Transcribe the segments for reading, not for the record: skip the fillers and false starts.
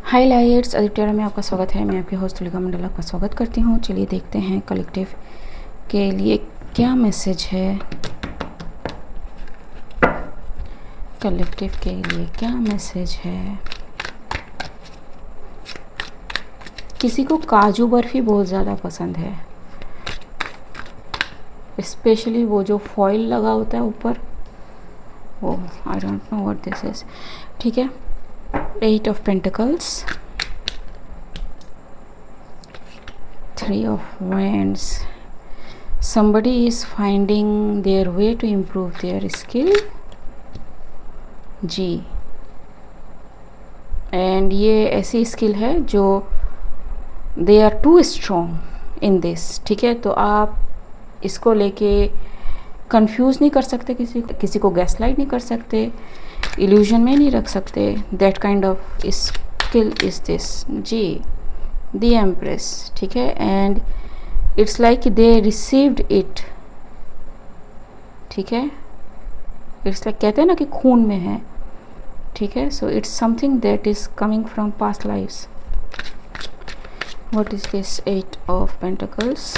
हाय lights, Aditya में आपका स्वागत है। मैं आपकी होस्ट तुलिका मंडल आपका स्वागत करती हूँ। चलिए देखते हैं कलेक्टिव के लिए क्या मैसेज है। कलेक्टिव के लिए क्या मैसेज है। किसी को काजू बर्फ़ी बहुत ज़्यादा पसंद है, स्पेशली वो जो फॉइल लगा होता है ऊपर, वो I don't know what this is. ठीक है, 8 of pentacles, 3 of wands. Somebody is finding their way to improve their skill जी। एंड ये ऐसी स्किल है जो they are too strong in this. ठीक है, तो आप इसको लेके कंफ्यूज नहीं कर सकते, किसी को गैसलाइट नहीं कर सकते, इल्यूजन में नहीं रख सकते। That kind of skill is this जी, द एम्प्रेस। ठीक है, and it's like they received it. ठीक है, इट्स लाइक कहते हैं ना कि खून में है। ठीक है, so it's something that is coming from past lives. What is this 8 of pentacles,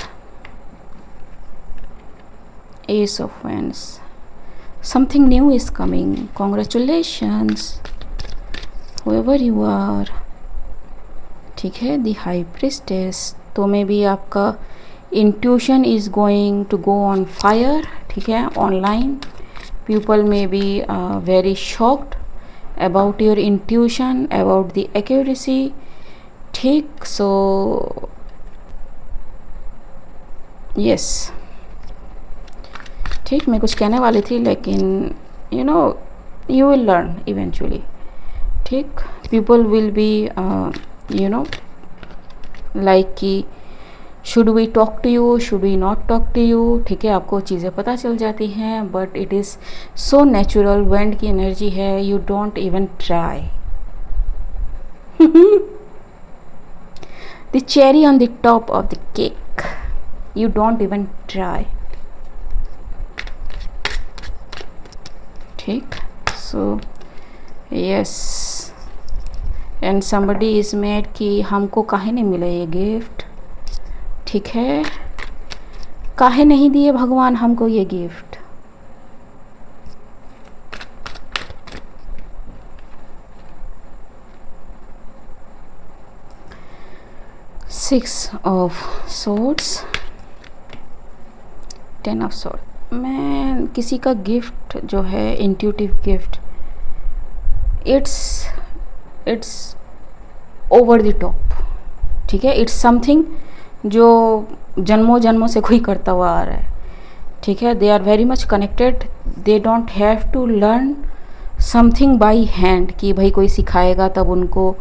ace of wands. Something new is coming. Congratulations whoever you are. ठीक है, द हाई प्रिस्टेस। तो मे बी आपका intuition is going to go on fire. ठीक है, online people may be very shocked about your intuition, about the accuracy. ठीक, so yes, ठीक, मैं कुछ कहने वाली थी लेकिन यू विल लर्न इवेंचुअली। ठीक, पीपल विल बी लाइक कि should we talk to you, should we not talk to you. ठीक है, आपको चीज़ें पता चल जाती हैं, but it is so natural. वेंड की एनर्जी है, you don't even try. The cherry on the top of the cake, you don't even try. ठीक, so yes, and somebody is made कि हमको काहे नहीं मिला ये गिफ्ट। ठीक है, काहे नहीं दिए भगवान हमको ये gift. Six of swords, 10 of sword. मैं किसी का गिफ्ट जो है intuitive gift, it's over the top. ठीक है, इट्स समथिंग जो जन्मों जन्मों से कोई करता हुआ आ रहा है। ठीक है, they are very much connected. They don't have to learn something by hand कि भाई कोई सिखाएगा तब उनको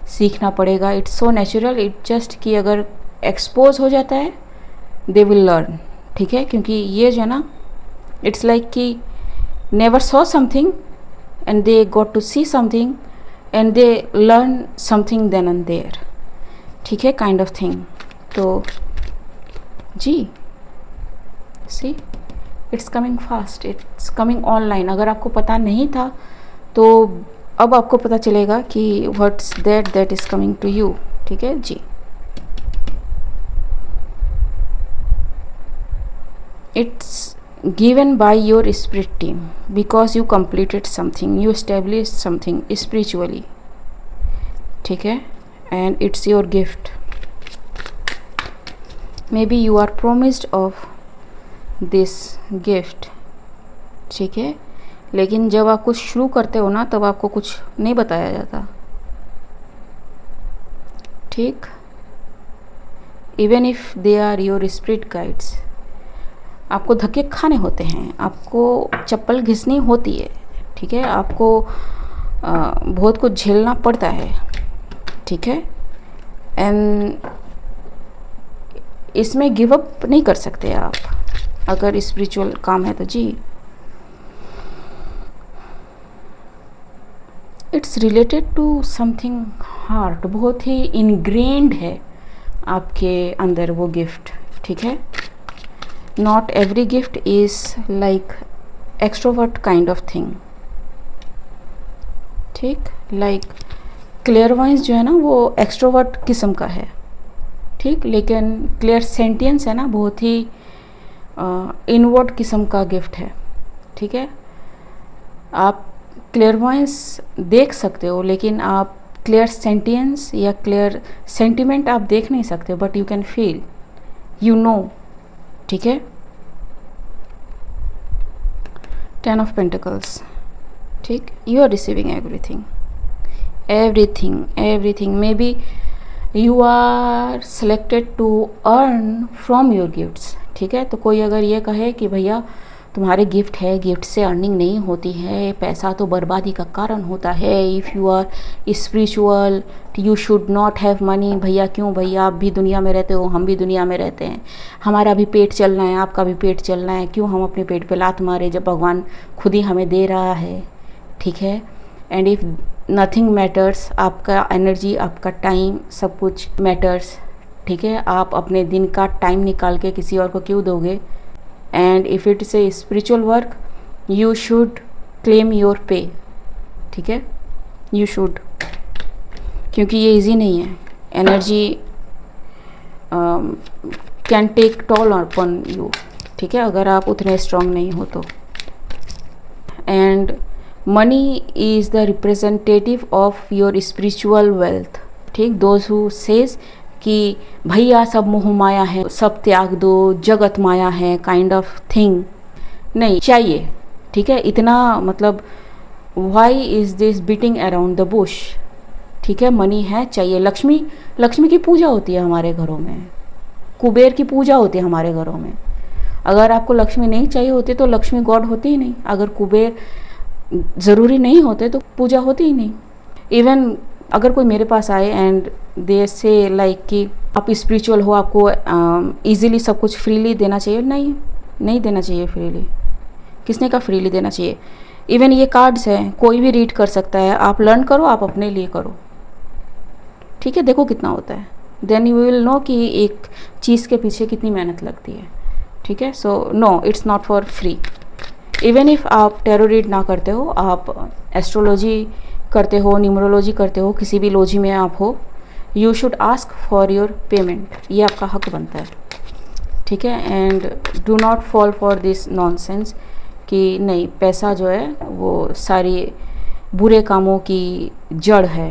सीखना पड़ेगा। It's so natural. It just कि अगर एक्सपोज हो जाता है दे विल लर्न। ठीक है, क्योंकि ये जो ना, इट्स लाइक कि never saw something and they got to see something and they learn something then and there. ठीक है, काइंड ऑफ थिंग। तो जी, see, it's coming fast, it's coming online. अगर आपको पता नहीं था तो अब आपको पता चलेगा कि what's that is coming to you. ठीक है जी, it's given by your spirit team because you completed something, you established something spiritually. ठीक है, and it's your gift. Maybe you are promised of this gift. ठीक है, लेकिन जब आप कुछ शुरू करते हो ना तब आपको कुछ नहीं बताया जाता। ठीक, even if they are your spirit guides, आपको धक्के खाने होते हैं, आपको चप्पल घिसनी होती है। ठीक है, आपको बहुत कुछ झेलना पड़ता है। ठीक है, एंड इसमें गिव अप नहीं कर सकते आप अगर स्पिरिचुअल काम है तो जी। It's related to something heart, बहुत ही इनग्रेन्ड है आपके अंदर वो गिफ्ट। ठीक है, not every gift is like extrovert kind of thing. ठीक, like क्लेयरवाइंस जो है ना वो एक्सट्रोवर्ट किस्म का है, ठीक, लेकिन क्लियर सेंटियंस है ना बहुत ही इनवर्ड किस्म का गिफ्ट है, ठीक है। आप क्लेयरवाइंस देख सकते हो लेकिन आप क्लियर सेंटियंस या क्लियर सेंटिमेंट आप देख नहीं सकते, but you can feel, you know, ठीक है। 10 ऑफ पेंटिकल्स, ठीक, you are receiving everything, everything may be you are selected to earn from your gifts, ठीक है। तो कोई अगर ये कहे कि भैया तुम्हारे गिफ्ट है, गिफ्ट से अर्निंग नहीं होती है, पैसा तो बर्बादी का कारण होता है, if you are spiritual you should not have money, भैया क्यों भैया, आप भी दुनिया में रहते हो, हम भी दुनिया में रहते हैं, हमारा भी पेट चलना है, आपका भी पेट चलना है, क्यों हम अपने पेट पे लात मारे जब भगवान खुद ही हमें दे रहा है, ठीक है। एंड इफ़ नथिंग मैटर्स, आपका एनर्जी, आपका टाइम, सब कुछ मैटर्स, ठीक है। आप अपने दिन का टाइम निकाल के किसी और को क्यों दोगे। And if it is a spiritual work you should claim your पे, ठीक है, यू शुड, क्योंकि ये इजी नहीं है। Energy can take toll upon you, ठीक है, अगर आप उतने स्ट्रांग नहीं हो तो। And money is the representative of your spiritual wealth, ठीक। दोज हु सेज कि भैया सब मोह माया है, सब त्याग दो, जगत माया है, काइंड ऑफ थिंग नहीं चाहिए, ठीक है। इतना मतलब why is this beating around the bush, ठीक है। मनी है चाहिए, लक्ष्मी की पूजा होती है हमारे घरों में, कुबेर की पूजा होती है हमारे घरों में। अगर आपको लक्ष्मी नहीं चाहिए होती तो लक्ष्मी गॉड होती ही नहीं, अगर कुबेर ज़रूरी नहीं होते तो पूजा होती ही नहीं। इवन अगर कोई मेरे पास आए एंड दे से लाइक कि आप स्पिरिचुअल हो, आपको इजीली सब कुछ फ्रीली देना चाहिए, नहीं देना चाहिए फ्रीली। किसने कहा फ्रीली देना चाहिए। इवन ये कार्ड्स हैं, कोई भी रीड कर सकता है, आप लर्न करो, आप अपने लिए करो, ठीक है, देखो कितना होता है, देन यू विल नो कि एक चीज़ के पीछे कितनी मेहनत लगती है, ठीक है। So no, it's not for free. Even if आप टैरो रीड ना करते हो, आप एस्ट्रोलॉजी करते हो, न्यूमरोलॉजी करते हो, किसी भी लॉजी में आप हो, you should ask for your payment, ये आपका हक बनता है, ठीक है। And do not fall for this nonsense कि नहीं पैसा जो है वो सारी बुरे कामों की जड़ है,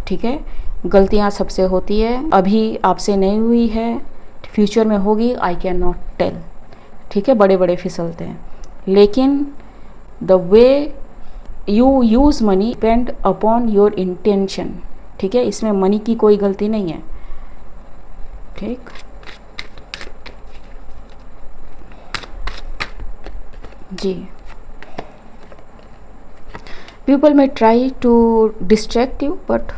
ठीक है। गलतियाँ सबसे होती है, अभी आपसे नहीं हुई है, फ्यूचर में होगी, आई कैन नॉट टेल, ठीक है। बड़े बड़े फिसलते हैं, लेकिन the way you use money depend upon your intention, ठीक है। इसमें मनी की कोई गलती नहीं है, ठीक। जी, people may try to distract you but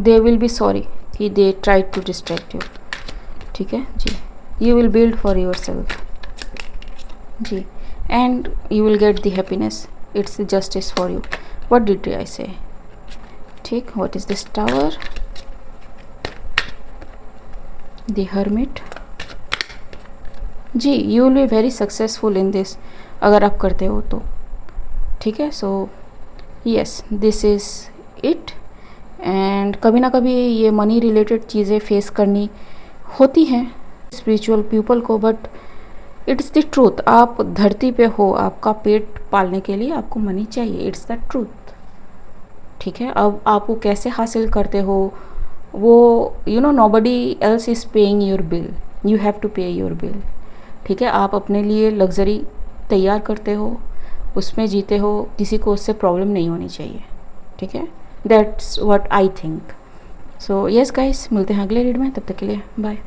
they will be sorry कि they tried to distract you, ठीक है जी। you will build for yourself ji, and you will get the happiness, it's the justice for you. what did I say, ठीक। what is this tower, the hermit ji, you will be very successful in this अगर आप करते हो तो, ठीक है। So yes, this is it. And कभी ना कभी ये मनी रिलेटेड चीज़ें फेस करनी होती हैं स्पिरिचुअल पीपल को, बट इट्स द ट्रूथ। आप धरती पे हो, आपका पेट पालने के लिए आपको मनी चाहिए, इट्स द ट्रूथ, ठीक है। अब आप वो कैसे हासिल करते हो वो you know nobody else is paying your bill, you have to pay your bill, ठीक है। आप अपने लिए लग्जरी तैयार करते हो, उसमें जीते हो, किसी को उससे प्रॉब्लम नहीं होनी चाहिए, ठीक है। That's what I think. So yes guys, मिलते हैं अगले रीड में, तब तक के लिए बाय।